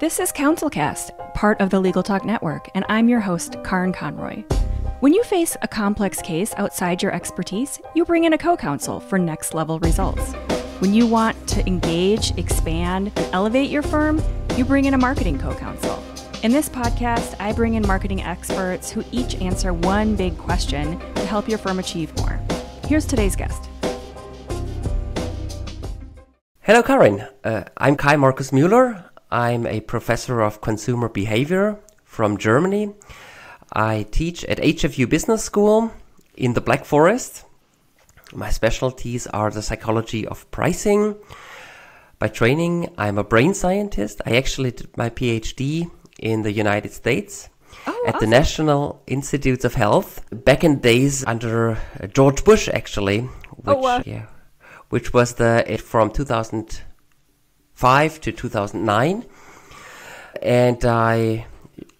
This is CounselCast, part of the Legal Talk Network, and I'm your host, Karin Conroy. When you face a complex case outside your expertise, you bring in a co-counsel for next-level results. When you want to engage, expand, and elevate your firm, you bring in a marketing co-counsel. In this podcast, I bring in marketing experts who each answer one big question to help your firm achieve more. Here's today's guest. Hello, Karin. I'm Kai-Markus Müller. I'm a professor of consumer behavior from Germany. I teach at HFU Business School in the Black Forest. My specialties are the psychology of pricing. By training, I'm a brain scientist. I actually did my PhD in the United States at the National Institutes of Health back in days under George Bush, actually, which was from 2005 to 2009. And I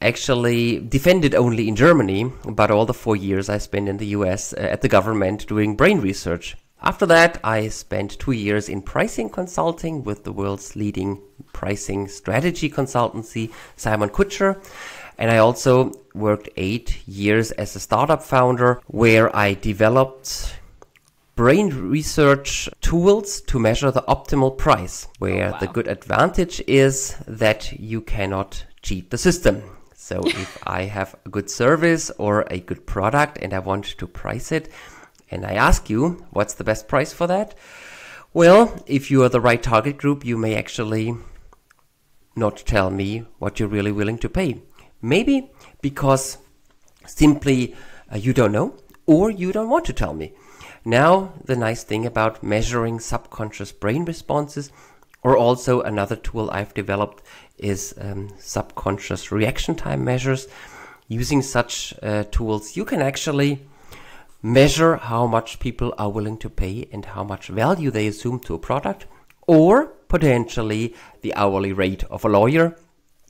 actually defended only in Germany, but all the 4 years I spent in the US at the government doing brain research. After that, I spent 2 years in pricing consulting with the world's leading pricing strategy consultancy, Simon Kucher. And I also worked 8 years as a startup founder where I developed brain research tools to measure the optimal price, where the good advantage is that you cannot cheat the system. So if I have a good service or a good product and I want to price it, and I ask you, what's the best price for that? Well, if you are the right target group, you may actually not tell me what you're really willing to pay. Maybe because simply you don't know or you don't want to tell me. Now, the nice thing about measuring subconscious brain responses, or also another tool I've developed is subconscious reaction time measures. Using such tools, you can actually measure how much people are willing to pay and how much value they assume to a product, or potentially the hourly rate of a lawyer.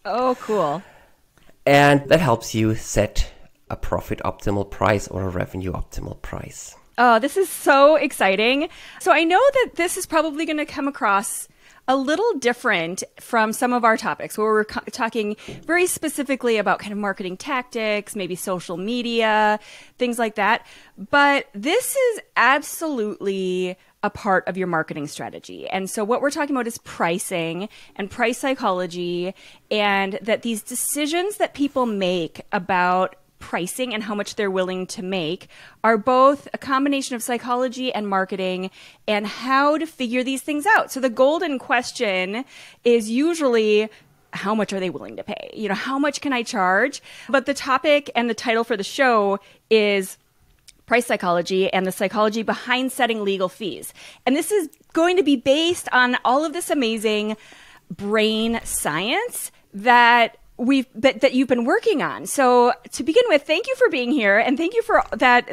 Oh, cool. And that helps you set a profit optimal price or a revenue optimal price. Oh, this is so exciting. So I know that this is probably going to come across a little different from some of our topics where we're talking very specifically about kind of marketing tactics, maybe social media, things like that. But this is absolutely a part of your marketing strategy. And so what we're talking about is pricing and price psychology, and that these decisions that people make about pricing and how much they're willing to make are both a combination of psychology and marketing and how to figure these things out. So the golden question is usually, how much are they willing to pay? You know, how much can I charge? But the topic and the title for the show is price psychology and the psychology behind setting legal fees. And this is going to be based on all of this amazing brain science that you've been working on. So to begin with, thank you for being here, and thank you for that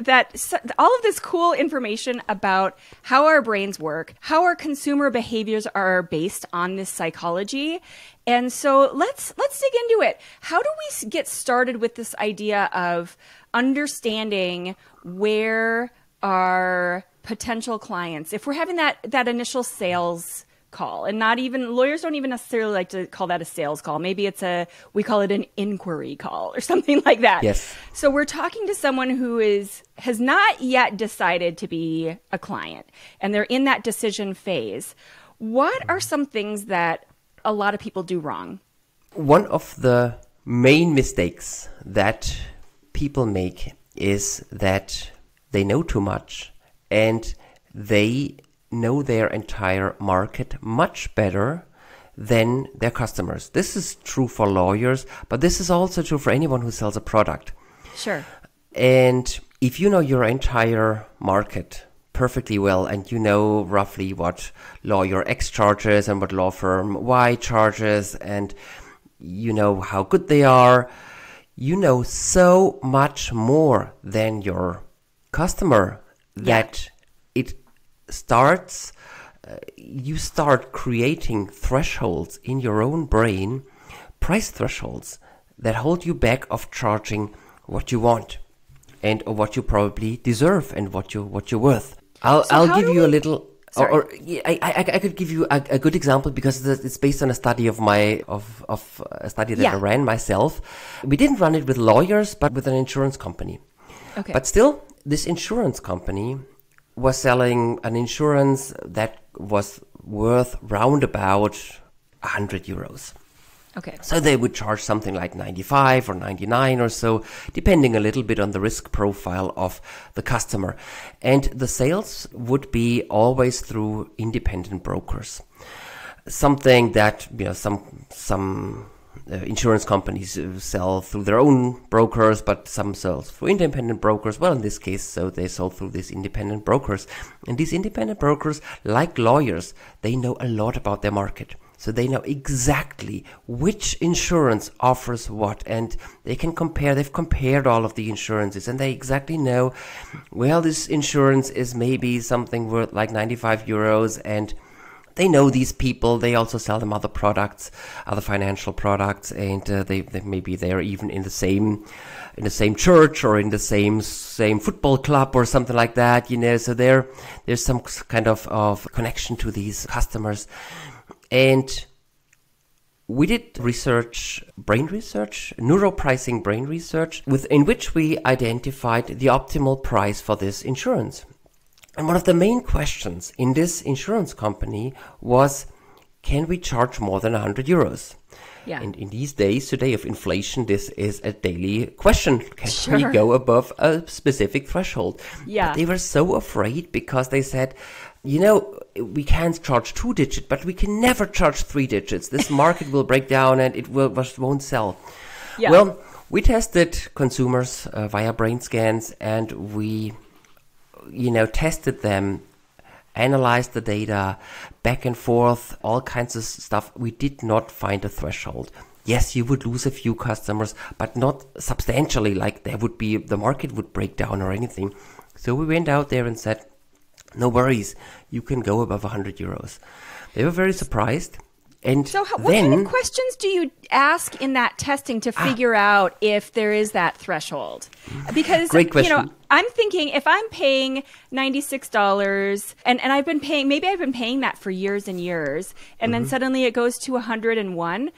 all of this cool information about how our brains work, how our consumer behaviors are based on this psychology. And so let's dig into it. How do we get started with this idea of understanding where our potential clients, if we're having that initial sales call, and not even lawyers don't even necessarily like to call that a sales call. Maybe we call it an inquiry call or something like that. Yes. So we're talking to someone who has not yet decided to be a client, and they're in that decision phase. What are some things that a lot of people do wrong? One of the main mistakes that people make is that they know too much and they know their entire market much better than their customers. This is true for lawyers, but this is also true for anyone who sells a product. Sure. And if you know your entire market perfectly well, and you know roughly what lawyer X charges and what law firm Y charges, and you know how good they are, you know so much more than your customer that you start creating thresholds in your own brain, price thresholds that hold you back of charging what you want and or what you probably deserve and what you're worth. I'll give you a little I could give you a good example because it's based on a study of a study that I ran myself. We didn't run it with lawyers, but with an insurance company. Okay. But still, this insurance company was selling an insurance that was worth round about 100 euros. Okay. So they would charge something like 95 or 99 or so, depending a little bit on the risk profile of the customer. And the sales would be always through independent brokers. Something that, some insurance companies sell through their own brokers, but some sell through independent brokers. Well, in this case, so they sold through these independent brokers. And these independent brokers, like lawyers, they know a lot about their market. So they know exactly which insurance offers what, and they can compare. They've compared all of the insurances, and they exactly know, well, this insurance is maybe something worth like 95 euros, and they know these people. They also sell them other products, other financial products, and they maybe they're even in the same church or in the same football club or something like that. So there's some kind of connection to these customers. And we did brain research, neuropricing brain research, in which we identified the optimal price for this insurance. And one of the main questions in this insurance company was, can we charge more than 100 euros? Yeah. And in these days, today of inflation, this is a daily question. Can we go above a specific threshold? Yeah. But they were so afraid because they said, we can't charge 2 digits, but we can never charge 3 digits. This market will break down and it won't sell. Yeah. Well, we tested consumers via brain scans, and we, tested them, analyzed the data, back and forth, all kinds of stuff. We did not find a threshold. Yes, you would lose a few customers, but not substantially, like the market would break down or anything. So we went out there and said, no worries, you can go above 100 euros. They were very surprised. And so what kind of questions do you ask in that testing to figure out if there is that threshold? Because, great question. I'm thinking if I'm paying $96 and I've been paying that for years and years, and then suddenly it goes to 101,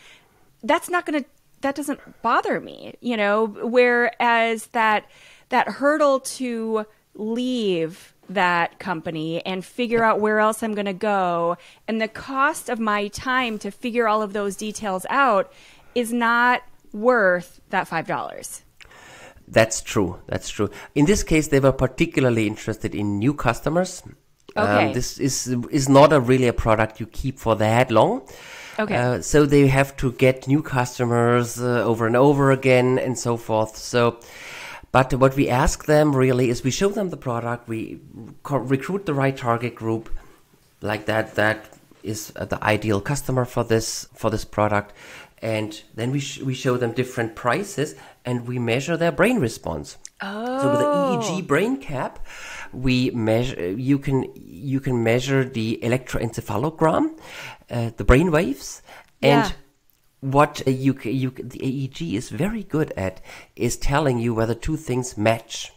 that doesn't bother me, whereas that hurdle to leave that company and figure out where else I'm going to go, and the cost of my time to figure all of those details out is not worth that $5. That's true. In this case, they were particularly interested in new customers. Okay. This is not really a product you keep for that long. Okay. So they have to get new customers over and over again and so forth. But what we ask them really is we show them the product, we recruit the right target group, like that is the ideal customer for this product, and then we show them different prices and we measure their brain response. Oh. So with the EEG brain cap, we measure. You can measure the electroencephalogram, the brain waves, and what the EEG is very good at is telling you whether two things match.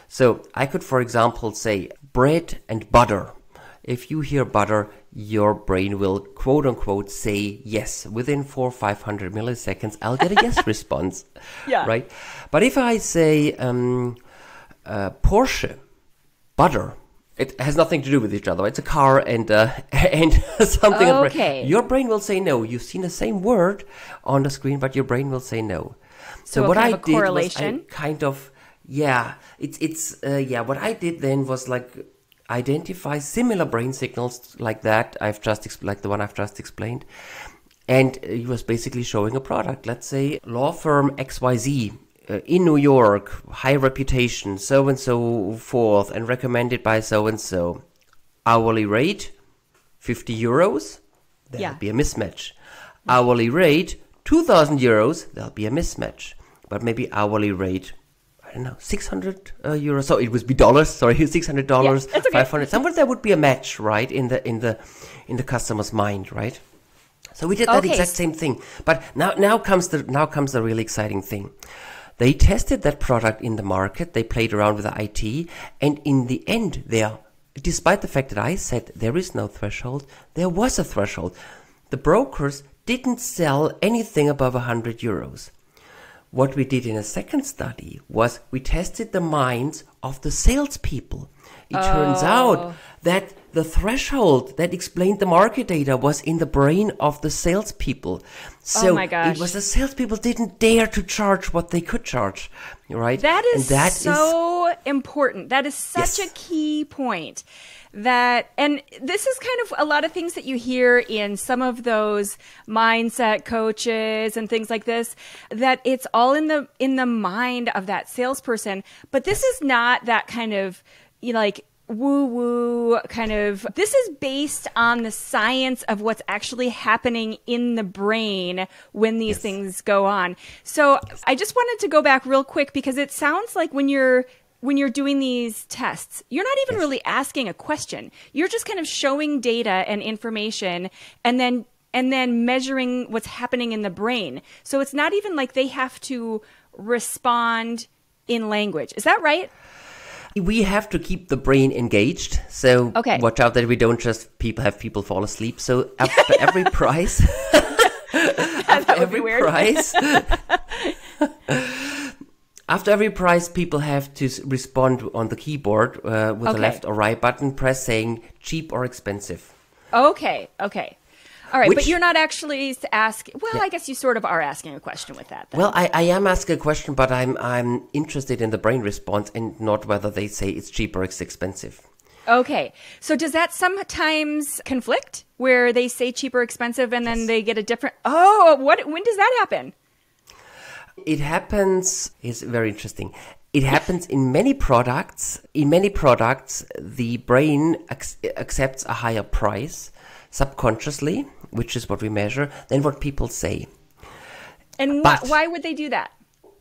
So I could, for example, say bread and butter. If you hear butter, your brain will quote unquote say yes. Within 400 or 500 milliseconds, I'll get a yes response. Yeah. Right? But if I say Porsche, butter, it has nothing to do with each other. It's a car and something. Okay. Your brain will say no. You've seen the same word on the screen, but your brain will say no. So what I did was what I did then was like identify similar brain signals like that like the one I've just explained, and he was basically showing a product. Let's say law firm XYZ. In New York, high reputation, so and so forth, and recommended by so and so. Hourly rate, 50 euros, there'll be a mismatch. Hourly rate, 2,000 euros, there'll be a mismatch. But maybe hourly rate, I don't know, 600 euros. So it would be dollars. Sorry, $600, that's okay. 500. Somewhere there would be a match, right, in the customer's mind, right? So we did that exact same thing. But now comes the really exciting thing. They tested that product in the market, they played around with the IT, and in the end, their despite the fact that I said there is no threshold, there was a threshold. The brokers didn't sell anything above 100 euros. What we did in a second study was we tested the minds of the salespeople. It turns out that the threshold that explained the market data was in the brain of the salespeople. So oh my gosh. it was the salespeople didn't dare to charge what they could charge, right? That is so important. That is such a key point. And this is kind of a lot of things that you hear in some of those mindset coaches and things like this, that it's all in the mind of that salesperson. But this is not that kind of, like, woo-woo kind of. This is based on the science of what's actually happening in the brain when these things go on. So I just wanted to go back real quick, because it sounds like when you're doing these tests, you're not even really asking a question. You're just kind of showing data and information and then measuring what's happening in the brain. So it's not even like they have to respond in language. Is that right? We have to keep the brain engaged. So watch out that we don't just have people fall asleep. So after every price, After every price, people have to respond on the keyboard with a left or right button press saying cheap or expensive. Okay. All right, but you're not actually asking. Well, I guess you sort of are asking a question with that. Then. Well, I am asking a question, but I'm interested in the brain response and not whether they say it's cheap or it's expensive. Okay, so does that sometimes conflict, where they say cheap or expensive and then they get a different? When does that happen? It happens. It's very interesting. It happens in many products. In many products, the brain accepts a higher price subconsciously, which is what we measure, than what people say. And why would they do that?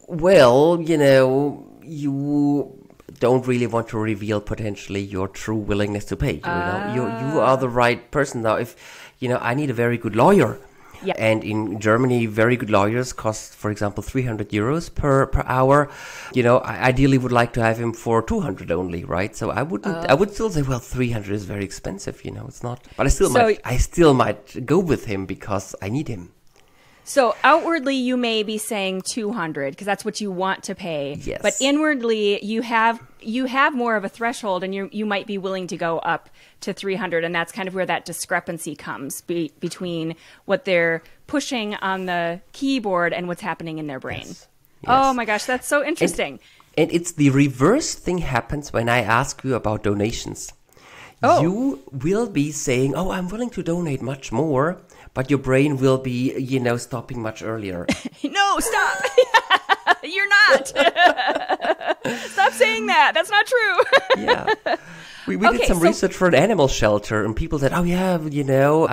Well, you don't really want to reveal potentially your true willingness to pay. You are the right person. Now, if I need a very good lawyer. Yeah. And in Germany, very good lawyers cost, for example, 300 euros per hour. I ideally would like to have him for 200 only, right? So I would still say, well, 300 is very expensive, it's not. But I still might go with him because I need him. So outwardly, you may be saying 200 because that's what you want to pay. Yes. But inwardly, you have more of a threshold, and you might be willing to go up to 300, and that's kind of where that discrepancy comes between what they're pushing on the keyboard and what's happening in their brain. Yes. Oh my gosh, that's so interesting. And it's the reverse thing happens when I ask you about donations. You will be saying, I'm willing to donate much more, but your brain will be, stopping much earlier. No, stop. You're not. Stop saying that. That's not true. Yeah. We did some research for an animal shelter, and people said, I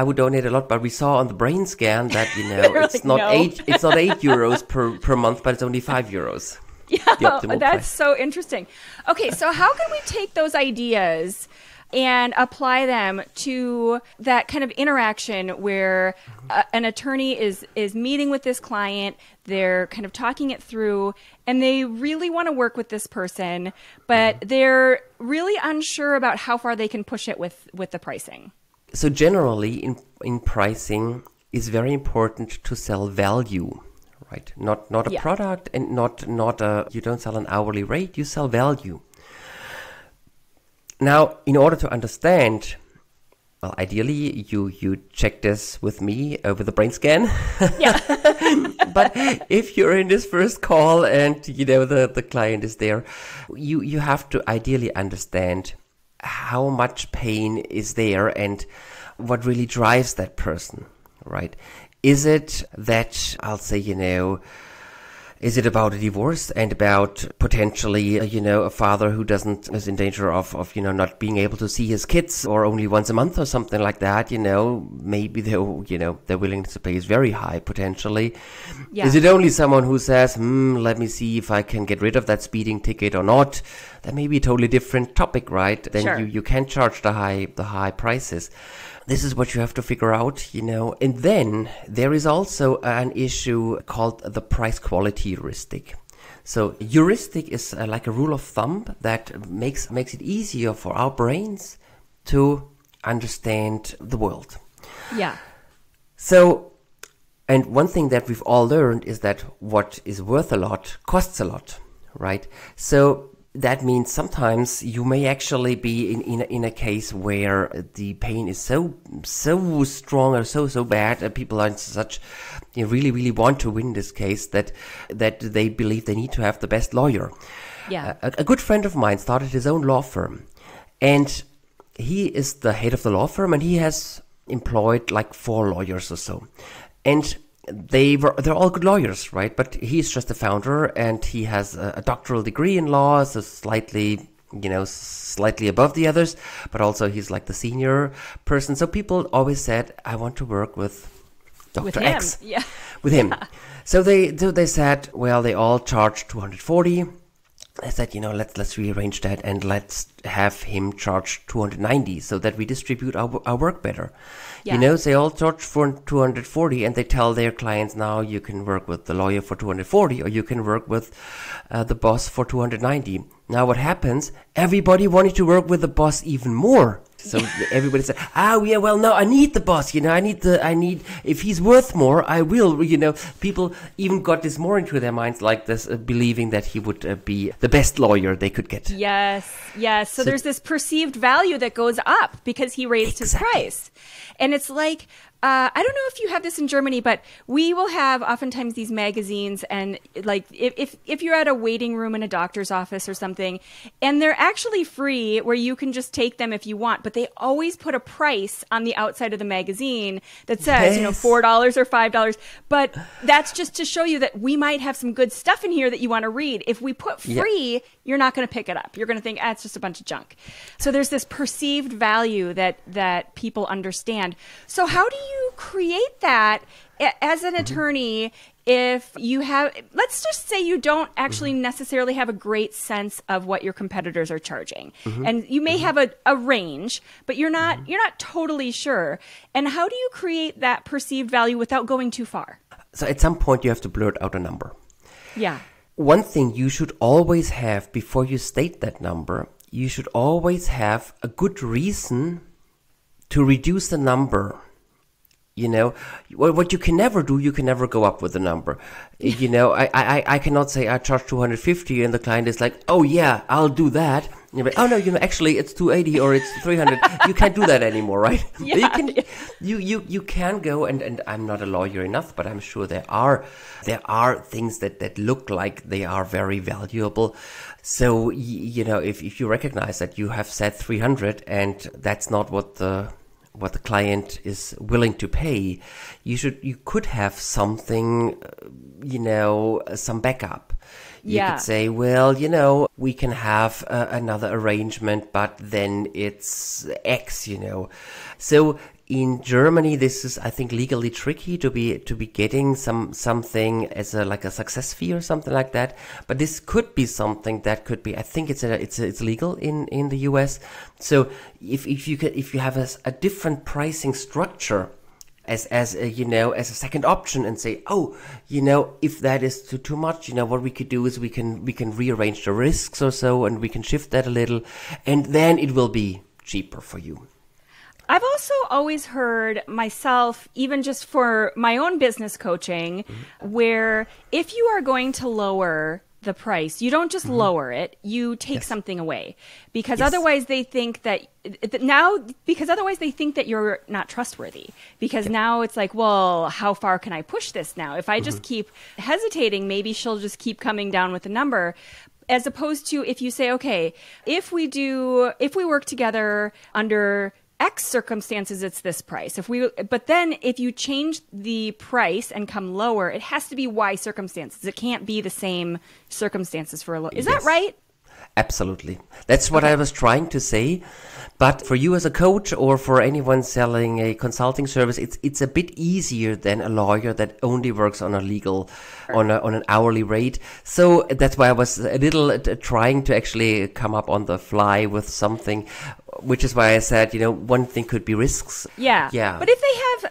would donate a lot, but we saw on the brain scan that, it's not it's not 8 euros per month, but it's only 5 euros. Yeah, that's so interesting. Okay, so how can we take those ideas and apply them to that kind of interaction where an attorney is meeting with this client, they're kind of talking it through, and they really want to work with this person, but they're really unsure about how far they can push it with the pricing? So generally in pricing, it's very important to sell value, right? Not a product, and you don't sell an hourly rate, you sell value. Now, in order to understand, well, ideally, you check this with me over the brain scan. Yeah. But if you're in this first call and, the client is there, you have to ideally understand how much pain is there and what really drives that person, right? Is it that, I'll say, is it about a divorce and about potentially, a father who is in danger of not being able to see his kids or only once a month or something like that? Maybe their willingness to pay is very high potentially. Yeah. Is it only someone who says, let me see if I can get rid of that speeding ticket or not? That may be a totally different topic, right? Then sure. you can't charge the high prices. This is what you have to figure out, And then there is also an issue called the price quality heuristic. So heuristic is like a rule of thumb that makes it easier for our brains to understand the world. Yeah. So, and one thing that we've all learned is that what is worth a lot costs a lot, right? So that means sometimes you may actually be in a case where the pain is so strong or so bad, and people are in such, really want to win this case that they believe they need to have the best lawyer. Yeah. A good friend of mine started his own law firm, and he is the head of the law firm, and he has employed like 4 lawyers or so, and they're all good lawyers, right? But he's just the founder, and he has a doctoral degree in law, so slightly above the others, but also he's like the senior person. So people always said, I want to work with Dr. X. Yeah. With him. Yeah. So they said, well, they all charge 240. I said, let's rearrange that and let's have him charge 290 so that we distribute our work better. Yeah. They all charge for 240 and they tell their clients, now you can work with the lawyer for 240 or you can work with the boss for 290. Now what happens? Everybody wanted to work with the boss even more. So everybody said, no, I need the boss, I need, if he's worth more, I will, people even got this more into their minds, like this, believing that he would be the best lawyer they could get. Yes. So there's this perceived value that goes up because he raised his price. And it's like, I don't know if you have this in Germany, but we will have oftentimes these magazines, and like if you're at a waiting room in a doctor's office or something, and they're actually free where you can just take them if you want, but they always put a price on the outside of the magazine that says, $4 or $5. But that's just to show you that we might have some good stuff in here that you want to read. If we put free, you're not going to pick it up. You're going to think, it's just a bunch of junk. So there's this perceived value that people understand. So how do you create that as an attorney if you have, let's just say you don't actually necessarily have a great sense of what your competitors are charging, and you may have a range, but you're not totally sure. And how do you create that perceived value without going too far? So at some point you have to blurt out a number. Yeah. One thing you should always have before you state that number, you should always have a good reason to reduce the number. What you can never do, you can never go up with the number. I cannot say I charge 250 and the client is like, oh yeah, I'll do that. And you're like, oh no, actually it's 280 or it's 300. You can't do that anymore, right? You can go, and I'm not a lawyer enough, but I'm sure there are things that look like they are very valuable. So, if you recognize that you have said 300 and that's not what the client is willing to pay, you could have something, some backup. You could say, well, we can have another arrangement, but then it's X, So in Germany, this is, I think, legally tricky to be getting something as a success fee or something like that. But this could be something that could be. I think it's legal in the US. So if you have a different pricing structure as a second option and say, if that is too much, what we could do is we can rearrange the risks or so, and we can shift that a little, and then it will be cheaper for you. I've also always heard myself, even just for my own business coaching, where if you are going to lower the price, you don't just lower it, you take something away, because otherwise they think that you're not trustworthy, because now it's like, well, how far can I push this now? If I just keep hesitating, maybe she'll just keep coming down with the number. As opposed to if you say, okay, if we work together under X circumstances, it's this price. But then if you change the price and come lower, it has to be Y circumstances. It can't be the same circumstances for a low. Is that right? Absolutely. That's what I was trying to say. But for you as a coach or for anyone selling a consulting service, it's a bit easier than a lawyer that only works on on an hourly rate. So that's why I was a little trying to actually come up on the fly with something, which is why I said, one thing could be risks. Yeah. But if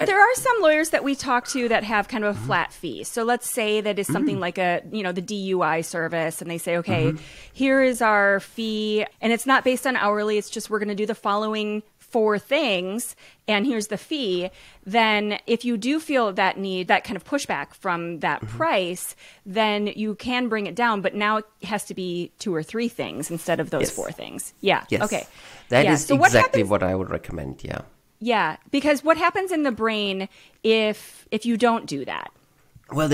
there are some lawyers that we talk to that have kind of a flat fee. So let's say that is something like the DUI service, and they say, okay, here is our fee, and it's not based on hourly. It's just we're going to do the following 4 things and here's the fee, then if you do feel that need, that kind of pushback from that price, then you can bring it down. But now it has to be 2 or 3 things instead of those 4 things. Yeah. Yes. Okay. That is so exactly what I would recommend. Yeah. Yeah. Because what happens in the brain if you don't do that? Well,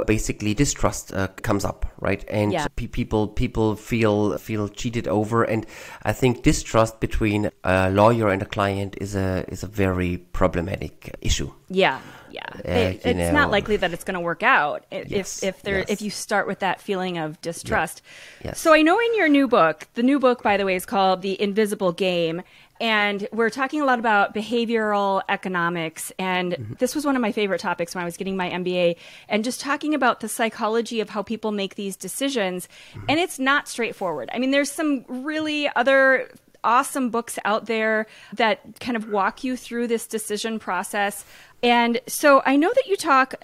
basically distrust comes up, right? And people feel cheated over, and I think distrust between a lawyer and a client is a very problematic issue. Yeah. It's not likely that it's going to work out if you start with that feeling of distrust. Yes. So I know in your new book, the new book, by the way, is called The Invisible Game. And we're talking a lot about behavioral economics. And this was one of my favorite topics when I was getting my MBA, and just talking about the psychology of how people make these decisions. And it's not straightforward. I mean, there's some really other awesome books out there that kind of walk you through this decision process. And so I know that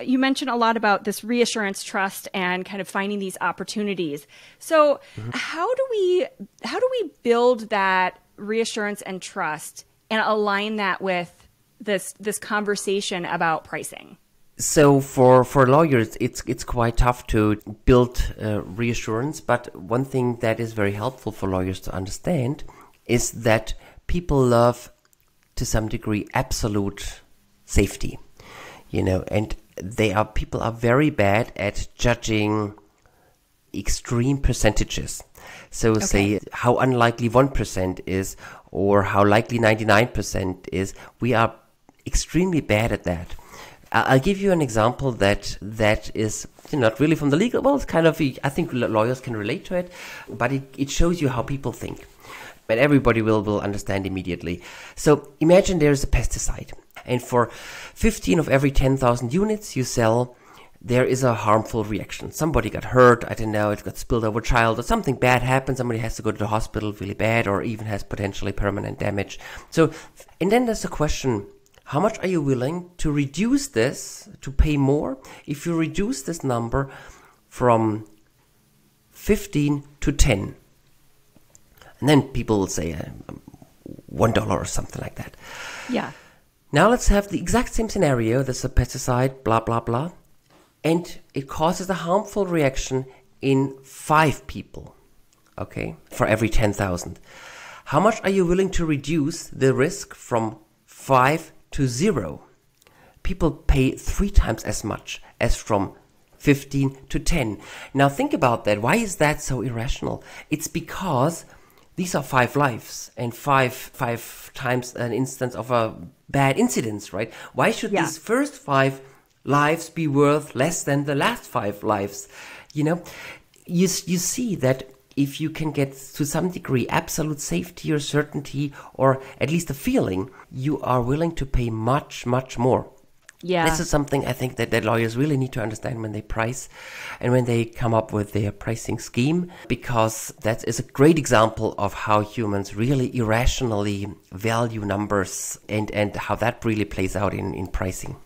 you mentioned a lot about this reassurance, trust, and kind of finding these opportunities. So how do we build that reassurance and trust and align that with this conversation about pricing? So for lawyers, it's quite tough to build reassurance. But one thing that is very helpful for lawyers to understand is that people love, to some degree, absolute safety, and people are very bad at judging extreme percentages. So say how unlikely 1% is or how likely 99% is. We are extremely bad at that. I'll give you an example that is not really from the legal. Well, it's kind of, I think lawyers can relate to it, but it shows you how people think. And everybody will understand immediately. So imagine there's a pesticide, and for 15 of every 10,000 units you sell, there is a harmful reaction. Somebody got hurt, I don't know, it got spilled over a child, or something bad happened, somebody has to go to the hospital really bad, or even has potentially permanent damage. So, and then there's a question, how much are you willing to reduce this, to pay more, if you reduce this number from 15 to 10? And then people will say $1 or something like that. Yeah. Now let's have the exact same scenario. There's a pesticide, blah, blah, blah. And it causes a harmful reaction in 5 people, for every 10,000. How much are you willing to reduce the risk from 5 to 0? People pay 3 times as much as from 15 to 10. Now think about that. Why is that so irrational? It's because these are 5 lives and five times an instance of a bad incident, right? Why should these first 5 lives be worth less than the last 5 lives? You see that if you can get to some degree absolute safety or certainty, or at least a feeling, you are willing to pay much, much more. Yeah. This is something I think that lawyers really need to understand when they price and when they come up with their pricing scheme, because that is a great example of how humans really irrationally value numbers and how that really plays out in pricing.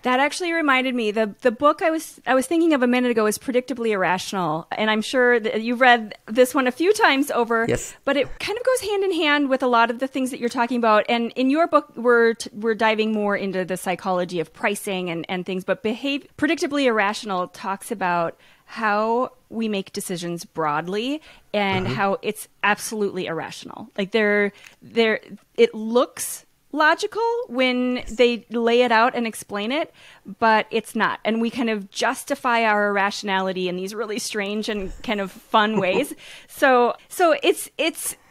That actually reminded me, the book I was thinking of a minute ago is Predictably Irrational, and I'm sure that you've read this one a few times over. Yes. But it kind of goes hand in hand with a lot of the things that you're talking about. And in your book, we're diving more into the psychology of pricing and things. But Predictably Irrational talks about how we make decisions broadly and how it's absolutely irrational. Like it looks logical when they lay it out and explain it, but it's not. And we kind of justify our irrationality in these really strange and kind of fun ways. So it's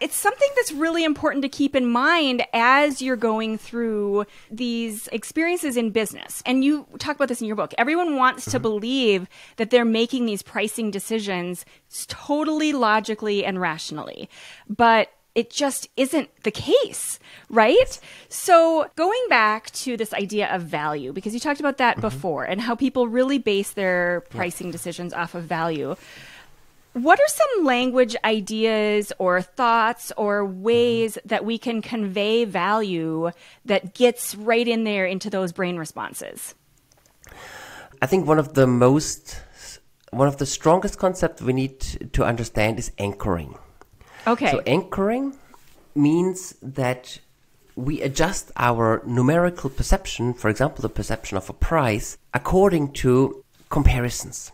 something that's really important to keep in mind as you're going through these experiences in business. And you talk about this in your book. Everyone wants to believe that they're making these pricing decisions totally logically and rationally, but it just isn't the case, right? So going back to this idea of value, because you talked about that before and how people really base their pricing decisions off of value. What are some language ideas or thoughts or ways that we can convey value that gets right in there into those brain responses? I think one of the strongest concepts we need to understand is anchoring. Okay. So anchoring means that we adjust our numerical perception, for example, the perception of a price, according to comparisons.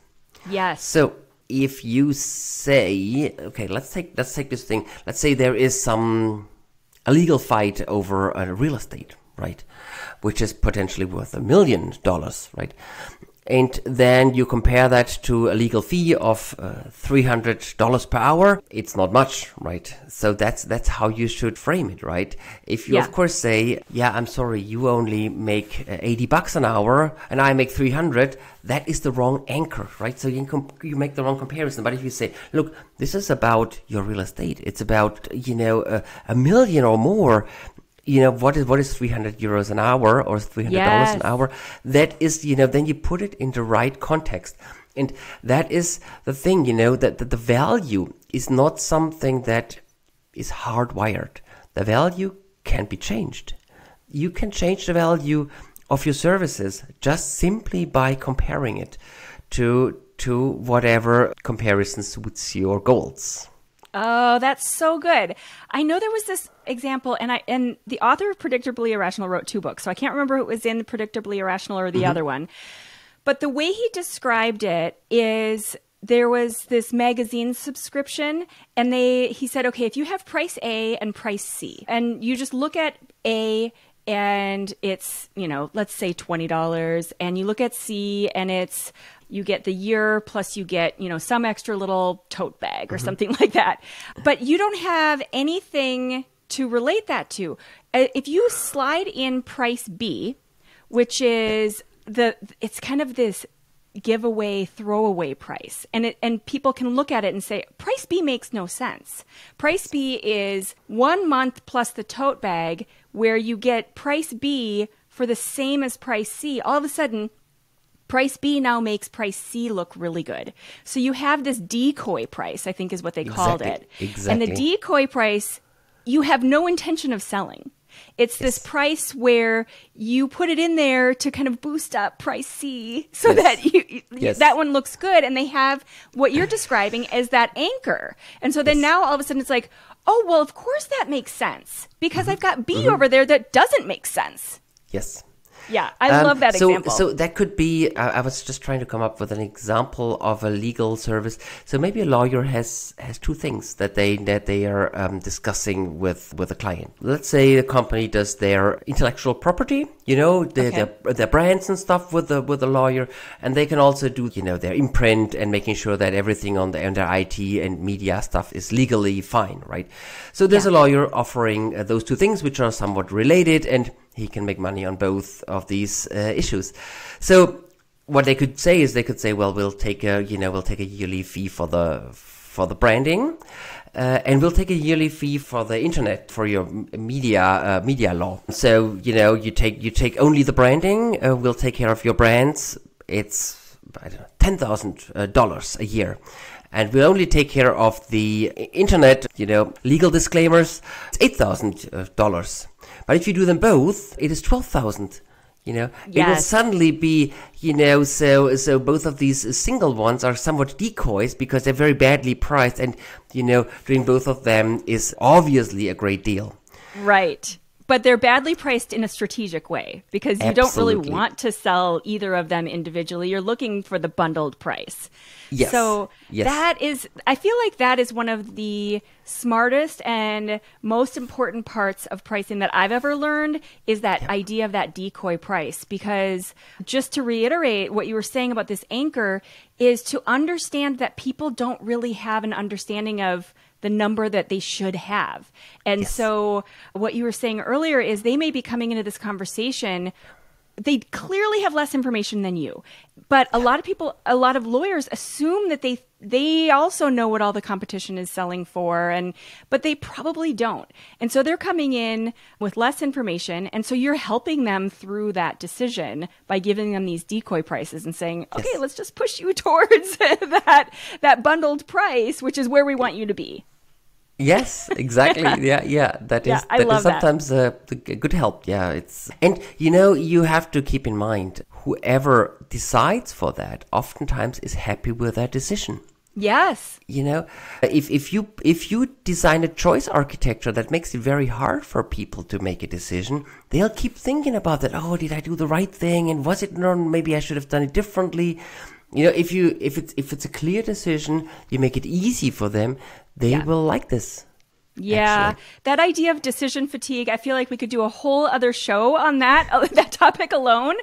Yes. So if you say, okay, let's take this thing. Let's say there is a legal fight over a real estate, right, which is potentially worth $1 million, right? And then you compare that to a legal fee of $300 per hour. It's not much, right? So that's how you should frame it, right? If you, of course, say, yeah, I'm sorry, you only make $80 an hour and I make 300, that is the wrong anchor, right? So you make the wrong comparison. But if you say, look, this is about your real estate. It's about, $1 million or more. What is 300 euros an hour or $300 an hour? That is, then you put it in the right context. And that is the thing, that the value is not something that is hardwired. The value can be changed. You can change the value of your services just simply by comparing it to whatever comparison suits your goals. Oh, that's so good. I know there was this example, and the author of Predictably Irrational wrote 2 books, so I can't remember if it was in Predictably Irrational or the other one. But the way he described it is there was this magazine subscription, and he said, okay, if you have price A and price C, and you just look at A and it's, let's say $20, and you look at C and it's, you get the year plus you get, some extra little tote bag or something like that. But you don't have anything to relate that to. If you slide in price B, which is it's kind of this giveaway, throwaway price. And people can look at it and say, price B makes no sense. Price B is 1 month plus the tote bag, where you get price B for the same as price C. All of a sudden, price B now makes price C look really good. So you have this decoy price, I think is what they called it. Exactly. And the decoy price, you have no intention of selling. It's this price where you put it in there to kind of boost up price C so that that one looks good. And they have what you're describing as that anchor. And so then now all of a sudden it's like, oh, well, of course that makes sense because I've got B over there that doesn't make sense. Yes. Yeah, I love that example. So that could be, I was just trying to come up with an example of a legal service. So maybe a lawyer has 2 things that they are discussing with a client. Let's say the company does their intellectual property, their brands and stuff with the lawyer, and they can also do their imprint and making sure that everything on their IT and media stuff is legally fine, right? So there's a lawyer offering those 2 things which are somewhat related, and he can make money on both of these issues. So what they could say is well, we'll take a yearly fee for the branding, and we'll take a yearly fee for the internet for your media law. So you take only the branding. We'll take care of your brands. It's $10,000 a year. And we'll only take care of the internet, legal disclaimers. It's $8,000. But if you do them both, it is 12,000. It will suddenly be, so both of these single ones are somewhat decoys because they're very badly priced, and doing both of them is obviously a great deal. Right. But they're badly priced in a strategic way because you don't really want to sell either of them individually. You're looking for the bundled price. Yes. So I feel like that is one of the smartest and most important parts of pricing that I've ever learned is that idea of that decoy price. Because just to reiterate what you were saying about this anchor is to understand that people don't really have an understanding of the number that they should have. And so what you were saying earlier is they may be coming into this conversation, they clearly have less information than you. But a lot of lawyers assume that they also know what all the competition is selling for, but they probably don't. And so they're coming in with less information. And so you're helping them through that decision by giving them these decoy prices and saying, okay, let's just push you towards that bundled price, which is where we want you to be. Yes, exactly. That is sometimes a good help. Yeah, and you have to keep in mind whoever decides for that oftentimes is happy with that decision. Yes. You know, if you design a choice architecture that makes it very hard for people to make a decision, they'll keep thinking about that. Oh, did I do the right thing? And was it wrong? Maybe I should have done it differently. You know, if it's a clear decision, you make it easy for them, they will like this. Yeah, actually. That idea of decision fatigue, I feel like we could do a whole other show on that topic alone.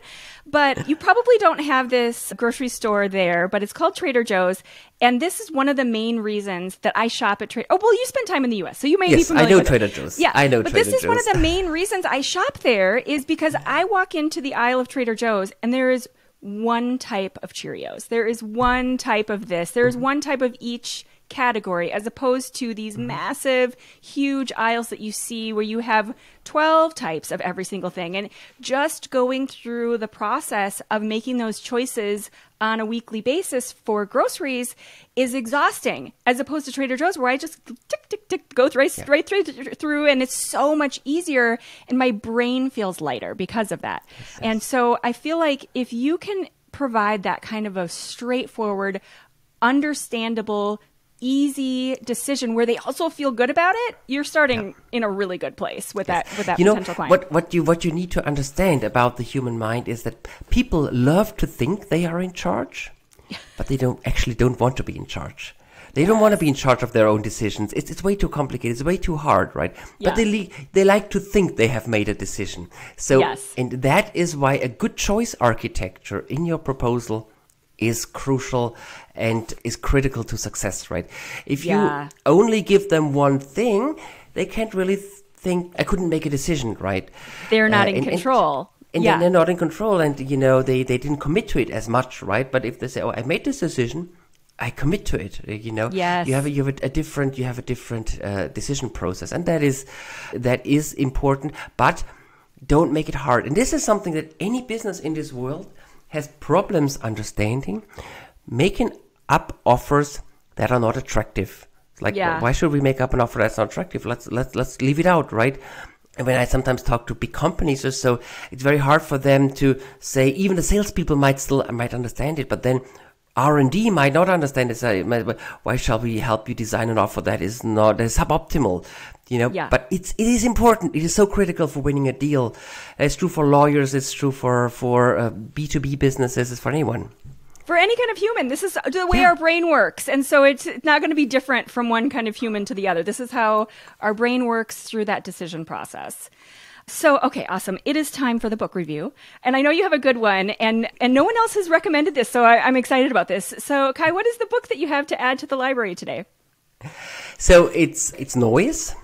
But you probably don't have this grocery store there, but it's called Trader Joe's. And this is one of the main reasons that I shop at Trader. Oh, well, you spend time in the U.S., so you may be familiar with Trader Joe's. Yeah, I know but Trader Joe's. This is one of the main reasons I shop there is because I walk into the aisle of Trader Joe's and there is one type of Cheerios. There is one type of this. There is one type of each category, as opposed to these massive, huge aisles that you see where you have 12 types of every single thing. And just going through the process of making those choices on a weekly basis for groceries is exhausting, as opposed to Trader Joe's, where I just tick, tick, tick, go right through, and it's so much easier, and my brain feels lighter because of that. Yes. And so I feel like if you can provide that kind of a straightforward, understandable, easy decision where they also feel good about it, you're starting in a really good place with that potential client. What you need to understand about the human mind is that people love to think they are in charge, but they don't want to be in charge. They don't want to be in charge of their own decisions. It's way too complicated. It's way too hard, right? Yeah. But they like to think they have made a decision. So, and that is why a good choice architecture in your proposal is crucial and is critical to success, right? If you only give them one thing, they can't really think, I couldn't make a decision, right? They're not in control. And then they're not in control, and, you know, they didn't commit to it as much, right? But if they say, oh, I made this decision, I commit to it, you know? Yes. You have a different decision process, and that is important, but don't make it hard. And this is something that any business in this world has problems understanding, making up offers that are not attractive. Like, why should we make up an offer that's not attractive? Let's leave it out, right? And when I sometimes talk to big companies or so, it's very hard for them to say, even the salespeople might understand it, but then R&D might not understand it. Why shall we help you design an offer that is suboptimal? You know, but it is important. It is so critical for winning a deal. It's true for lawyers. It's true for B2B businesses. It's for anyone. For any kind of human. This is the way our brain works. And so it's not going to be different from one kind of human to the other. This is how our brain works through that decision process. So, okay, awesome. It is time for the book review. And I know you have a good one, and no one else has recommended this, so I'm excited about this. So, Kai, what is the book that you have to add to the library today? So, it's Noise,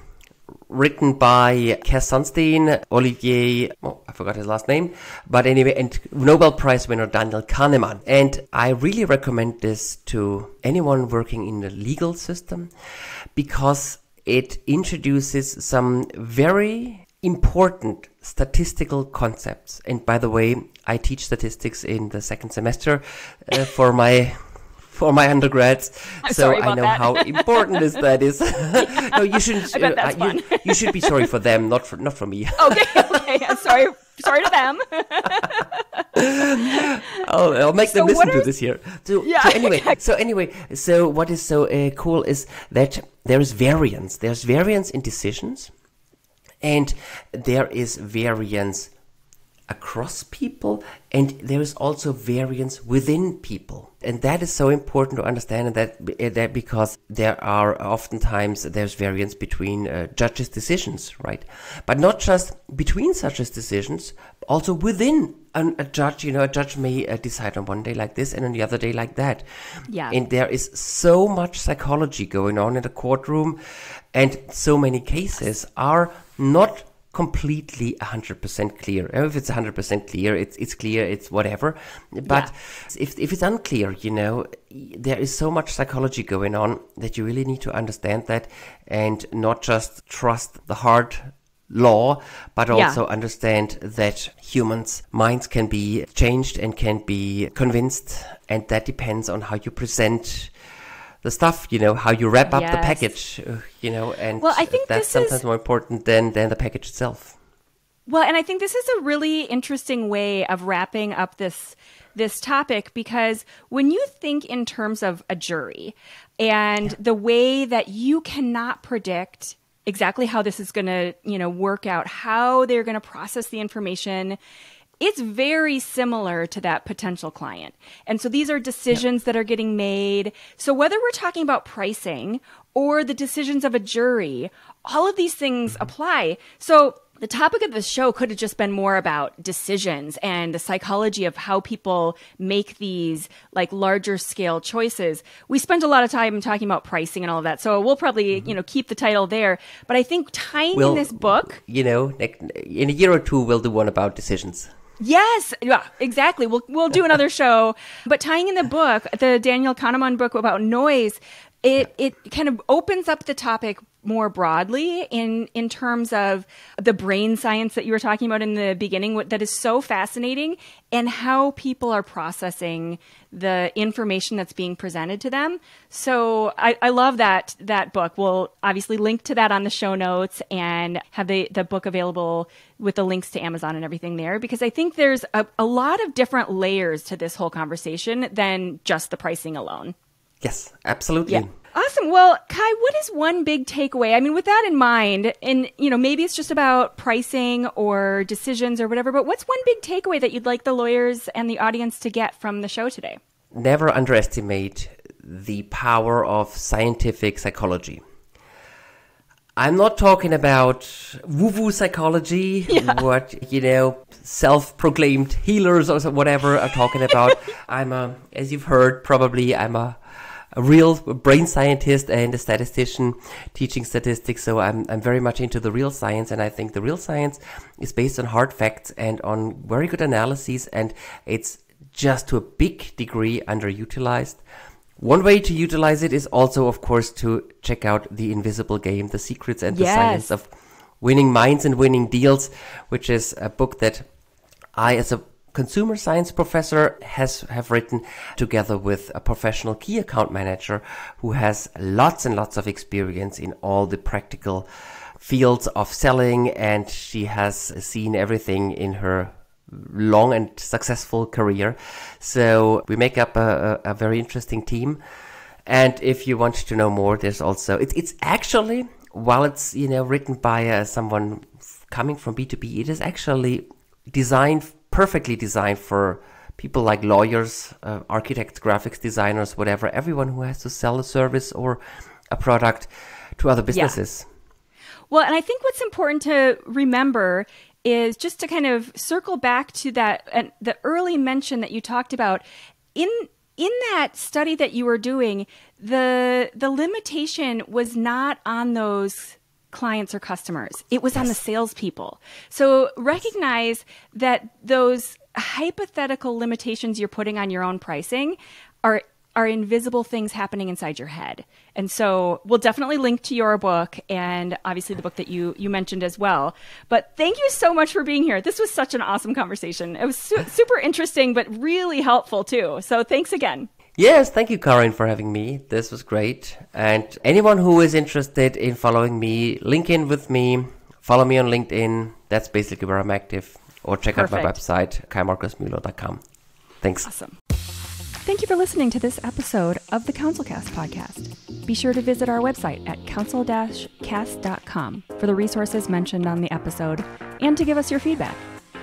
written by Cass Sunstein, Olivier, I forgot his last name, but anyway, and Nobel Prize winner Daniel Kahneman. And I really recommend this to anyone working in the legal system, because it introduces some very important statistical concepts. And by the way, I teach statistics in the second semester for my undergrads, so I know how important that is. No, you shouldn't. I bet that's fun. You should be sorry for them, not for me. Okay. I'm sorry to them. I'll make them listen to this here. So anyway, what is so cool is that there is variance. There's variance in decisions. And there is variance across people, and there is also variance within people. And that is so important to understand, that because there are oftentimes there's variance between judges' decisions, right? But not just between judges' decisions, also within a judge. You know, a judge may decide on one day like this and on the other day like that. Yeah. And there is so much psychology going on in the courtroom, and so many cases are not completely 100% clear. If it's 100% clear, it's clear, it's whatever. But if it's unclear, you know, there is so much psychology going on that you really need to understand that, and not just trust the hard law, but also understand that humans' minds can be changed and can be convinced, and that depends on how you present the stuff, you know, how you wrap up the package, you know, and I think that's sometimes more important than the package itself. Well, and I think this is a really interesting way of wrapping up this topic, because when you think in terms of a jury and the way that you cannot predict exactly how this is going to, work out, how they're going to process the information, it's very similar to that potential client. And so these are decisions that are getting made. So whether we're talking about pricing or the decisions of a jury, all of these things apply. So the topic of the show could have just been more about decisions and the psychology of how people make these like larger scale choices. We spent a lot of time talking about pricing and all of that. So we'll probably, keep the title there. But I think tying in this book, in a year or two, we'll do one about decisions. Yes, yeah, exactly. We'll do another show. But tying in the book, the Daniel Kahneman book about noise, it kind of opens up the topic more broadly in terms of the brain science that you were talking about in the beginning, that is so fascinating, and how people are processing the information that's being presented to them. So I love that book. We'll obviously link to that on the show notes and have the book available with the links to Amazon and everything there, because I think there's a lot of different layers to this whole conversation than just the pricing alone. Yes, absolutely. Yeah. Awesome. Well, Kai, what is one big takeaway? I mean, with that in mind, and maybe it's just about pricing or decisions or whatever, but what's one big takeaway that you'd like the lawyers and the audience to get from the show today? Never underestimate the power of scientific psychology. I'm not talking about woo-woo psychology, what, self-proclaimed healers or whatever are talking about. As you've heard, probably I'm a real brain scientist and a statistician teaching statistics. So I'm very much into the real science, and I think the real science is based on hard facts and on very good analyses, and it's just to a big degree underutilized. One way to utilize it is also, of course, to check out The Invisible Game, The Secrets and the Science of Winning Minds and Winning Deals, which is a book that I, as a consumer science professor, have written together with a professional key account manager who has lots and lots of experience in all the practical fields of selling, and she has seen everything in her long and successful career. So we make up a very interesting team. And if you want to know more, there's also, it's actually, while it's, written by someone coming from B2B, it is actually perfectly designed for people like lawyers, architects, graphics designers, whatever, everyone who has to sell a service or a product to other businesses. Yeah. Well, and I think what's important to remember is just to kind of circle back to that, and the early mention that you talked about in that study that you were doing, the limitation was not on those clients or customers. It was on the salespeople. So recognize that those hypothetical limitations you're putting on your own pricing are invisible things happening inside your head. And so we'll definitely link to your book and obviously the book that you mentioned as well. But thank you so much for being here. This was such an awesome conversation. It was super interesting, but really helpful too. So thanks again. Yes, thank you, Karin, for having me. This was great. And anyone who is interested in following me, link in with me, follow me on LinkedIn. That's basically where I'm active. Or check out my website, Kai-MarkusMüller.com. Thanks. Awesome. Thank you for listening to this episode of the CounselCast podcast. Be sure to visit our website at counsel-cast.com for the resources mentioned on the episode and to give us your feedback.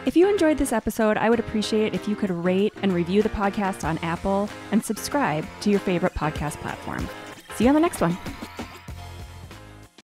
If you enjoyed this episode, I would appreciate if you could rate and review the podcast on Apple and subscribe to your favorite podcast platform. See you on the next one.